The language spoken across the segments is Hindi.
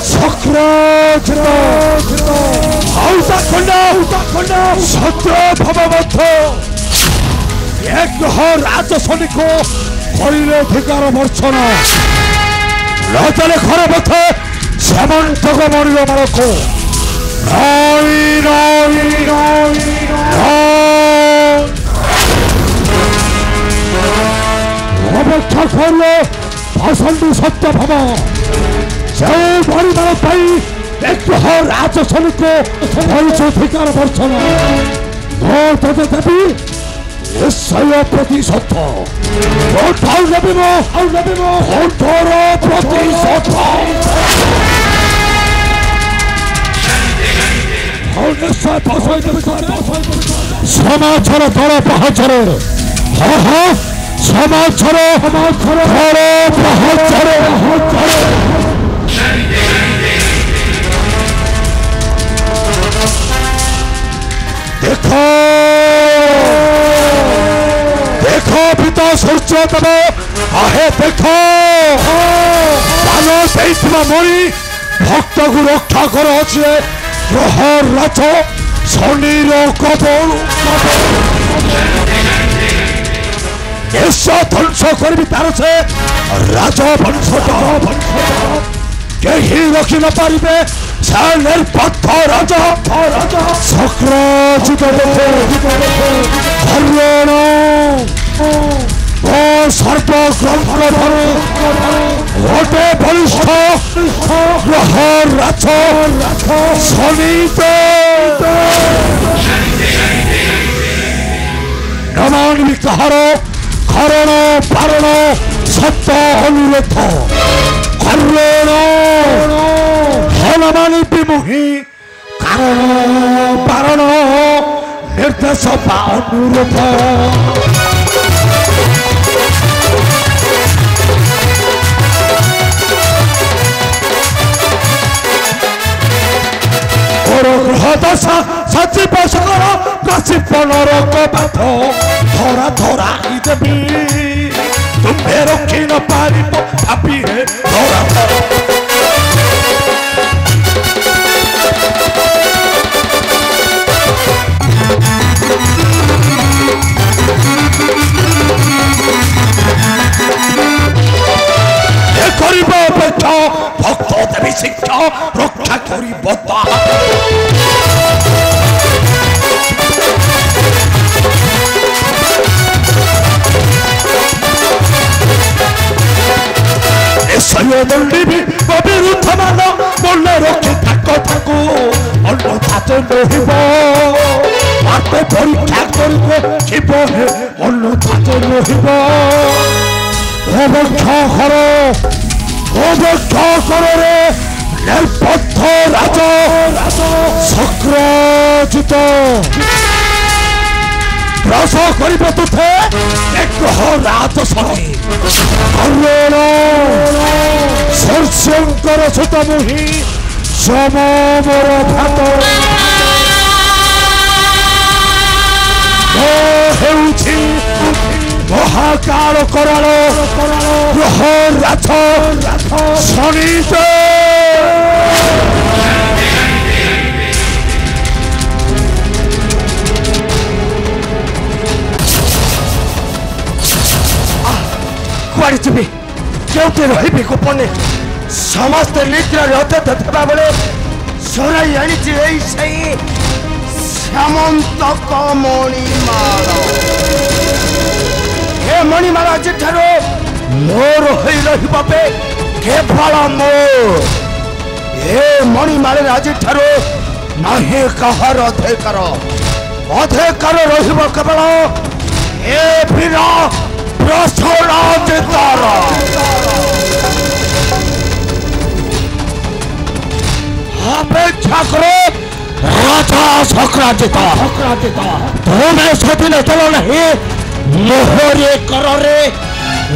ସକ୍ରାନ୍ତ ଖଣ୍ଡ ସତ୍ୟ ଭବବଦ୍ଧ ଏକ ରାଜସନିକୁ କରିଲେ ଧିକାର ବର୍ଷଣ ଲତାଲେ ଘର ବଥେ ସେମନ୍ତକ ମଣିର ମାଳକୁ ଅପେକ୍ଷା କଲେ ଭାଷଣଟି ସତ୍ୟ ଭବ ଯେଉଁ ପରିବାର ପାଇଁ ଏକ ରାଜସନିକୁ କରିଛୁ ଧିକାର ବର୍ଷଣ ମୁଁ ତତେ ଦେବି ନିଶ୍ଚୟ ପ୍ରତିଶୋଧ ଆଉ ନେବି ମୁଁ କଠୋର ପ୍ରତିଶୋଧ ସମାଜର ଦଳ ପାହାଚରେ ସମାଜର ଦଳ ପାହାଚରେ ଦେଖ ପିତା ସୂର୍ଯ୍ୟ ଦେବ ଆହେ ଦେଖ ପାନ ଦେଇଥିବା ମଣି ଭକ୍ତକୁ ରକ୍ଷା କର ଅଛି ଗ୍ରହ ରାଜ ଶନିର କବଳ ଦେଶ ଧ୍ୱଂସ କରିବି ତାର ସେ ରାଜବଂଶ କେହି ରଖି ନ ପାରିବେ ସେ ନିର୍ବଦ୍ଧ ରାଜ ସକ୍ରାନ୍ତ ହରିଣ ଓ ସର୍ବଗ୍ରନ୍ଥରେ ଗୋଟେ ବଳିଷ୍ଠ ଗ୍ରହ ରାଜ ଶନିତ ନମାନି କାହାର କରଣ ପାରଣ ସତ ଅନୁରୋଧ କରଣ ହନମାନି ବିମୁହିଁ କାରଣ ପାରଣ ନିର୍ଦ୍ଦେଶ ବା ଅନୁରୋଧ ଗ୍ରହ ଦଶା ସଚିବ ସକଳ ପ୍ରଶିପଣର କବାଟ ଧରା ଧରା ଦେବି ତୁମେ ରଖି ନ ପାରିବ ଭାବି ଧରା କରିବ ଅପେକ୍ଷା ଭକ୍ତ ଦେବୀ ଶିକ୍ଷା ରକ୍ଷା କରିବ ତାହା ଦଣ୍ଡିବି ବିରୁଦ୍ଧ ମାନ ମନେ ରଖି ତାକୁ ଅନ୍ନଦାତ ରହିବ ମାତେ ପରୀକ୍ଷା କରିବ ଯିବ ଅନ୍ନଦାତ ରହିବ ଅବକ୍ଷ କରରେ ନିର୍ବଦ୍ଧ ରାଜ ସକ୍ରାନ୍ତ ଗ୍ରାସ କରିବ ତୁଥେ ଏକ ରାଜସନି ହରିଣ ସୂର୍ଯ୍ୟଙ୍କର ସୁତ ମୁହିଁ ଯମ ମୋର ଭାତ ହେଉଛି ମହାକାଳ କରାଳ ଗ୍ରହ ରାଜ ଶନିତ କୁଆଡ଼େ ଯିବି କେଉଁଠି ରହିବି ଗୋପନେ ସମସ୍ତେ ନିଦ୍ରାରେ ଅତୀତ ଥିବା ବେଳେ ସରାଇ ଆଣିଛି ଏଇ ସେଇ ଶ୍ୟାମନ୍ତକ ମଣିମାଳ ଏ ମଣିମାଳ ଆଜିଠାରୁ ମୋର ହୋଇ ରହିବ ବେ କେବଳ ମୋ ଏ ମଣିମାଳରେ ଆଜିଠାରୁ ନାହିଁ କାହାର ଅଧିକାର ରହିବ କେବଳ ଏ ବୀର ପ୍ରସନ୍ନଜିତର ଅପେକ୍ଷା କରେ ରାଜା ସକ୍ରାନ୍ତ ତୁମେ ସେଦିନ ଚଳ ନାହିଁ ମୋହରେ କରରେ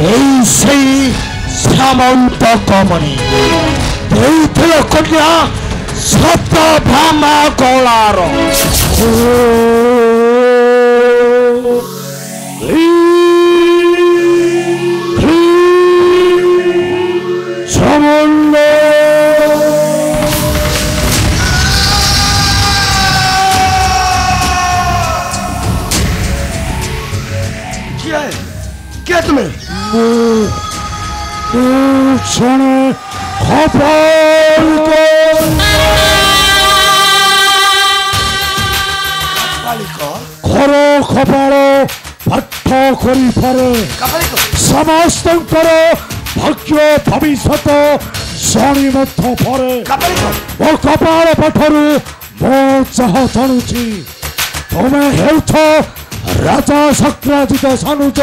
ଏଇ ସେଇ ଶ୍ୟାମନ୍ତକ ମଣି ଦେଇଥିଲ କନ୍ୟା ସତ ଭାମା କଳାର ସମନ୍ୱୟ क्या तुम्हें घर खपाल पाठ कर समस्त भाग्य भविष्य जाणी परे मो कपाल पठरु मो चाह जाणुची तुम्हें हेउछ राजा शक्राजित सानुज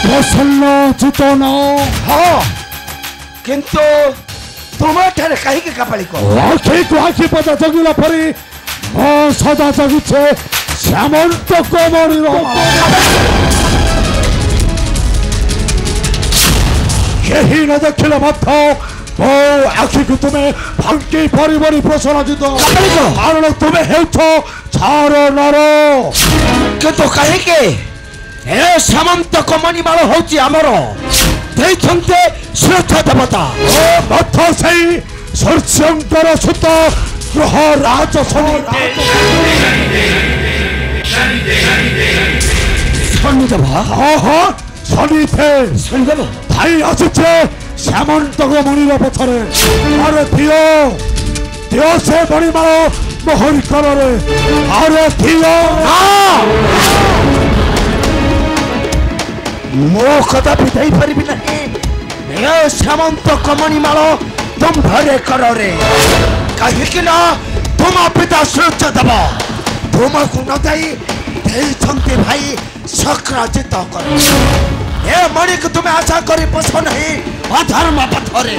प्रसन्न चित न हाँ किंतु तुम्हारे कहीं के कपाली को आखि को आखि पता जगिला परी मो सदा जगिछे श्यामंत कोमरी यही न देखिले मत मो आखि को तुम्हें भांगी परिवारी प्रसन्नजित कारण तुम्हें हेउछ छार नर किंतु कहीं के ए सामंत कमनी माल होची आमर देइछन्ते श्रेष्ठ देवता मत सही सूर्यंकर सुत ग्रह राज शनिदेव हाँ हाँ शनि थे शनिदेव भाई आसुचे श्यामंत मणिर पथरे अरे दियो दियो से मणिमाल मोहरी कलरे अरे दियो मो कदापि दे पारिबि नहीं ए श्यामंत कमनी माल तुम भरे करोरे कहीं ना तुम पिता सुरक्षा दब तुमको न दे भाई शक्राजित कर ए मणि को तुम्हें आशा करी पोष नहीं अधर्म पथरे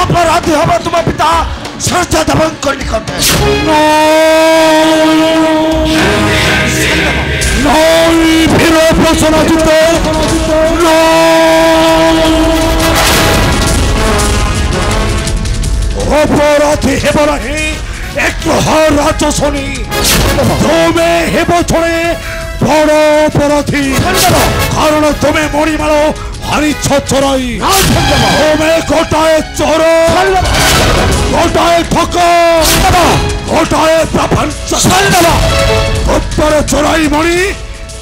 अपराधी हम तुम पिता सुरक्षा दबंग निकट अपराधी हेब नहीं एक राज शनि तुम्हें हेब थोड़े बड़ अपराधी कारण तुम्हें मणिमाल हारी चोराई तुम्हें गोटाए चोर गोटाए ठक गोटाए प्रपंच उत्तर चोराई मणि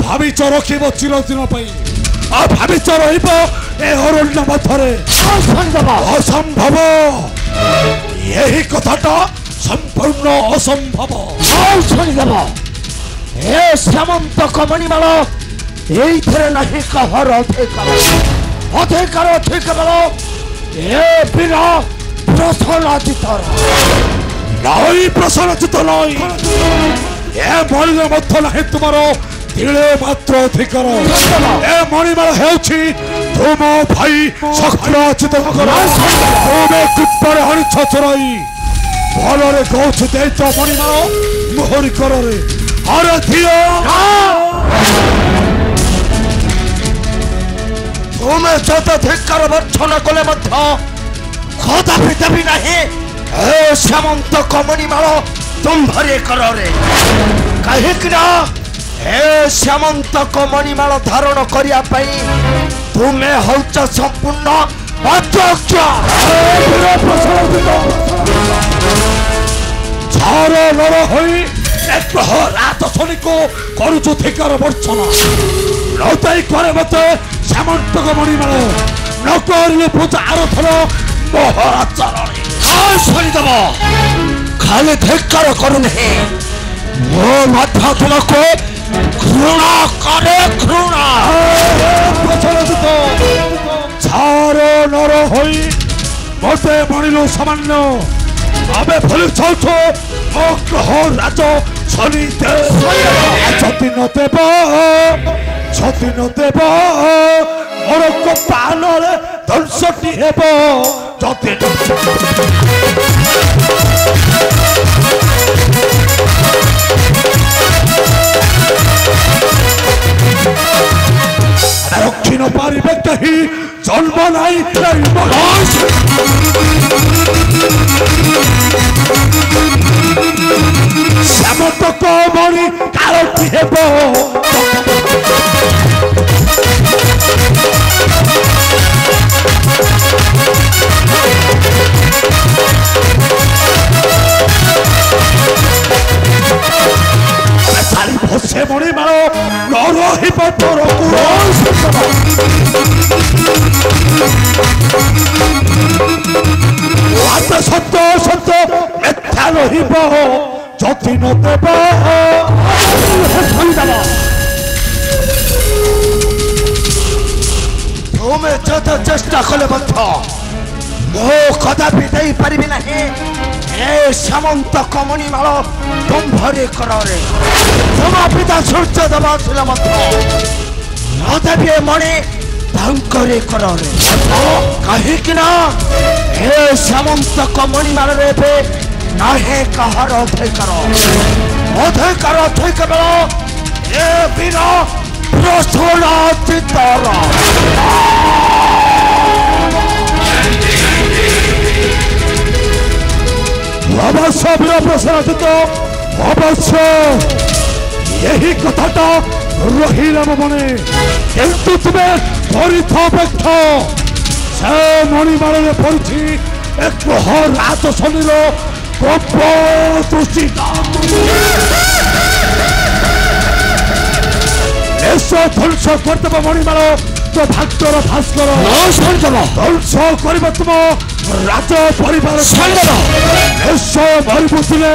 भाविच रखिब चिरदिन भाविच रही मथरे असंभव यही कथाटा संपूर्ण असंभव शनिदेव ए श्यामंत कमनी माल ये नहीं कहर अधिकार केवल ए बिना प्रसन्नजित नहीं प्रसन्नजित नहीं ए मणि मध्य नहीं तुम तिले मात्र अधिकार ए मणिमाल हेउछि तुम भाई शक्राजित तुम्हें कुप्परे हणिछ चोराई भलरे गौछ देच मणिमाल मोहरी करे अरे दियो तुम्हें जत धिक्कार भर्षण कले कदापि देवी नहीं ए श्यामंत कमनी माल तुम भरे करोरे कहीं ना ए श्यामंत कमनी माल धारण करने तुम्हें हौच संपूर्ण अयोग्य झार नर होई एक रात शनि को करुचु धिकार भर्षण नई करे मत श्यामंत मणिमाल न कर पूजा आराधना मोहरा चरण शनिदेव खाली धिक्कार करुने मो मध्य तुमको घृणा करे घृणा झार नर होई मते मणिलु सामान्य आमे भूल जाऊँ मो ग्रह राज शनि जति न देव मोर कपाल दंशटी हेब जति रखी न पारे कहीं जन्म नहीं श्यामंत कमनी कारती हेब भसे मणिमाल न रही तोर রহিব যতীন দেব তুমি যত চেষ্টা কলে বন্ধ মো কদাপি দেই পারিবি নাহি এ সামন্ত কমনি মাল দম্ভরে করে তোমা পিতা সূর্য দেবা ছিল মধ্য নদেবী মণি ধ্বংকরে করে কাহিকি না হে সামন্ত কমনি মালরে ଏବେ নাহে কাহার অধিকার ঠিক বেল এ বীর প্রসূন চিত্তর অবশ্য বীর প্রসন্ন অবশ্য এই কথাটা রহিলাম মনে কিন্তু তুমি পরিথপেক্ষ সে মণিমাଳରେ পড়িছি এক রাত শনির কপ দূষিত এসো ধ্বংস করদেব মণিমাଳ তো ভাগ্যর ভাস্কর ধ্বংস করিব তুম রাজ পরিবার এসো মরিবুଥିଲେ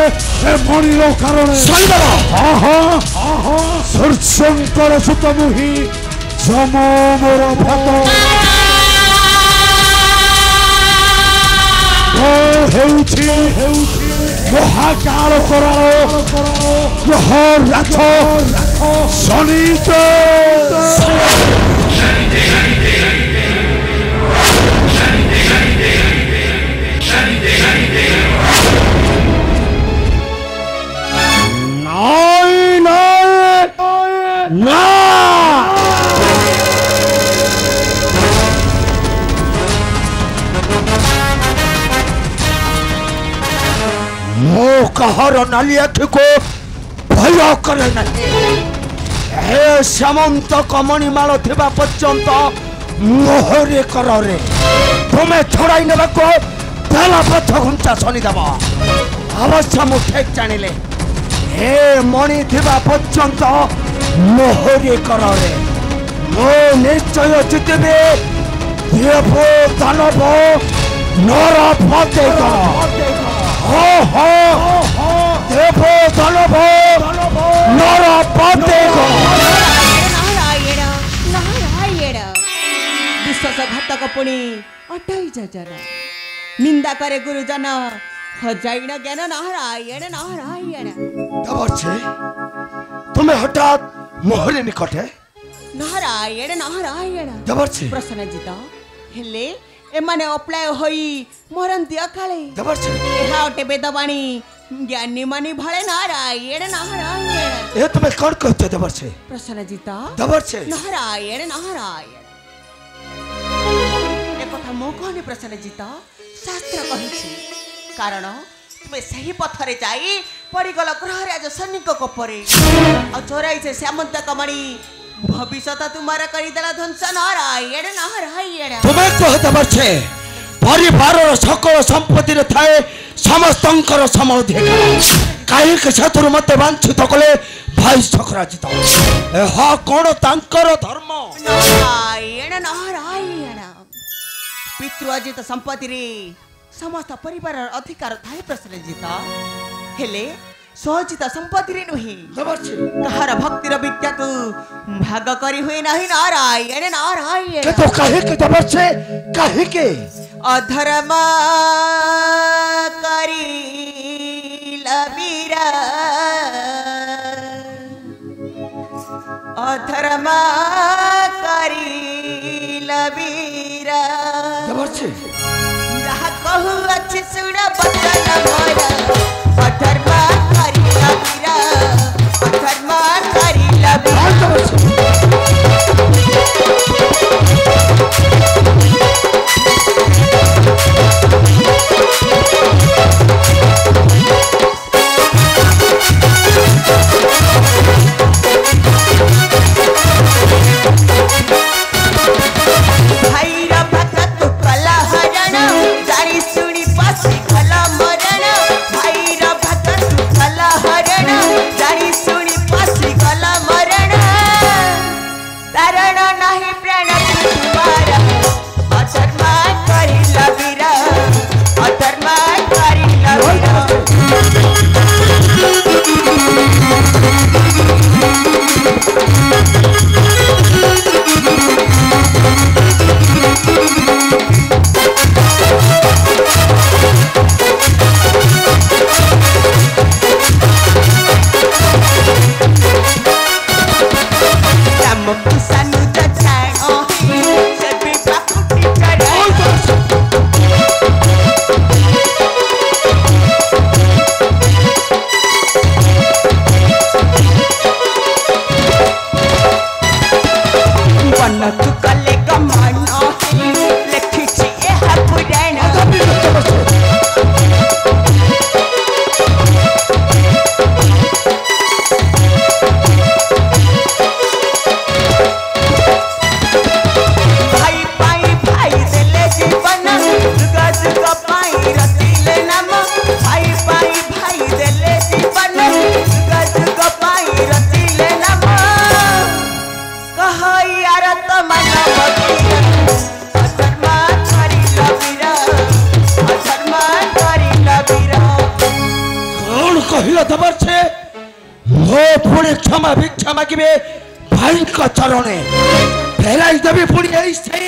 এ মণির কারণে সূর্যঙ্কর সুত মুহি যম মোর ভাত ହେଉଛି মহাকাল କରାଳ ଗ୍ରହ ରାଛ ଶନିତ মো কাহার নালি আখিকো ভয় করে নাহি হে সামন্ত কমনি মাল থিবা পর্যন্ত মোহরে করে তুমি ছড়াই নেবাকো তেলা পথ ঘুঞ্চা শনি দেব অবশ্য মু ঠিক জানিলে হে মণি থিবা পর্যন্ত মোহরে করে মো নিশ্চয় জিতবে দেব দানব নর ফতে দেব দানব নর ফতে विश्वासघातक पुणी अटाई जन निंदा करे गुरुजन हजाइन ज्ञान नारायण नारायण দেবর্ষে তুমি হঠাৎ মোহরে নিকটে नारायण नारायण দেবর্ষে प्रसन्नजित हेले एमाने अप्लाय होई मरंती अकाले দেবর্ষে एहा अटे वेदवाणी ज्ञानी मानी भले नारायण नारायण এ তুমি কোন কইতে দেবর্ষে प्रसन्नजित দেবর্ষে नारायण नारायण एकथा मो कहनी प्रसन्नजित शास्त्र कहिछि कारण तुमे सही पथरे जाई पड़गल ग्रहराज सैनिक कोपरे आ चोराई से श्यामंत कमणी भविष्यत तुम्हारा करिदेला ध्वंस नारायण नारायण তুমি কহ দেবর্ষে পরিবারর সকল সম্পত্তি থাকে সমস্তঙ্কর সমধিকার কাহিক সেতুর মতে বাঞ্ছিত কলে ভাই সকরাজিত এহা কোন তাঙ্কর ধর্ম नारायण नारायण पितृअजित संपत्ति रे समस्त परिवार अधिकार थाए प्रसन्नजित हेले सहजित संपत्ति रे नुहे দেবর্ষে कहार भक्तिर विद्या तू भाग करी हुए नहीं नारायण नारायण তো কাহিক দেবর্ষে কাহিক अधर्म करी लबीरा अधर्म करी लबीरा দেবর্ষে जहाँ कहू अच्छी सुन बचन मोरा अधर्म करी लबीरा अधर्म करी लबीरा भैरव भक्त कला हरण जानी सुनी पसी कला मरण मन तु कले गमन लिखिछि एहा पुराण दबर छे हो पुणे क्षमा भिक्षा मागिबे भाई का चरणे फेराई देबे पुणी ऐसे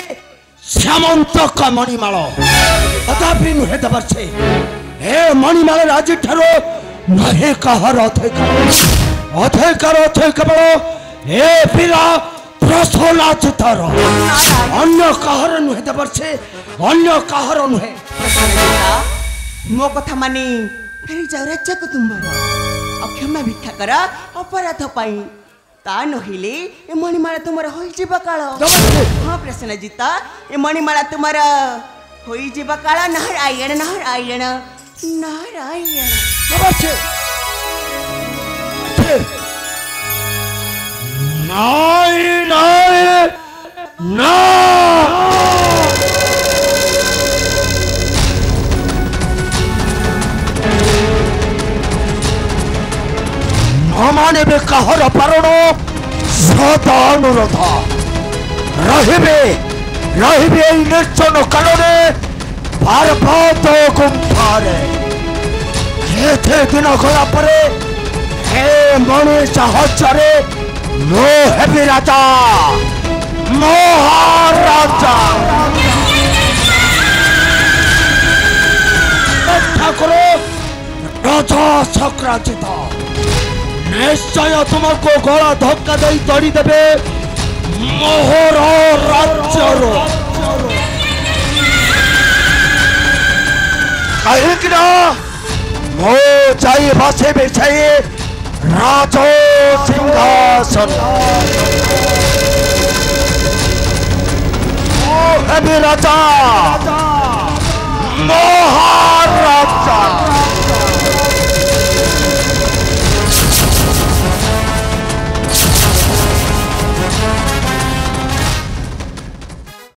श्यामंत का मणिमाल तथापि नुहे दबर छे ए मणिमाल राजी ठारो नहे कहर अथेकार केवल ए पीरा प्रसला चितार अन्य कहर नुहे दबर छे अन्य कहर नुहे मो कथा मानी फेरी जाऊ राज्य को तुम्हारा अक्षमा भिक्षा कर अपराध पाई ता नहिले ए मणिमाला तुम्हारा होई जीवा काल हां प्रसन्नजीत ए मणिमाला तुम्हारा होई जीवा काल नारायण नारायण नारायण नाय नाय ना हमारे बे कहर पारण सदा अनुरोध रहिबे निर्जन कालरे पार्वत गुंफारे केते दिन गला परे हे मणि साहचरे नो हेबी राजा महाराजा ठाकुर राजा सक्राजित निश्चय तुमको गला धक्का दे तड़ी देवे मोहर राज्य कहीं मो जाई बसे बिछाई राजो सिंहासन ओ हेबी राजा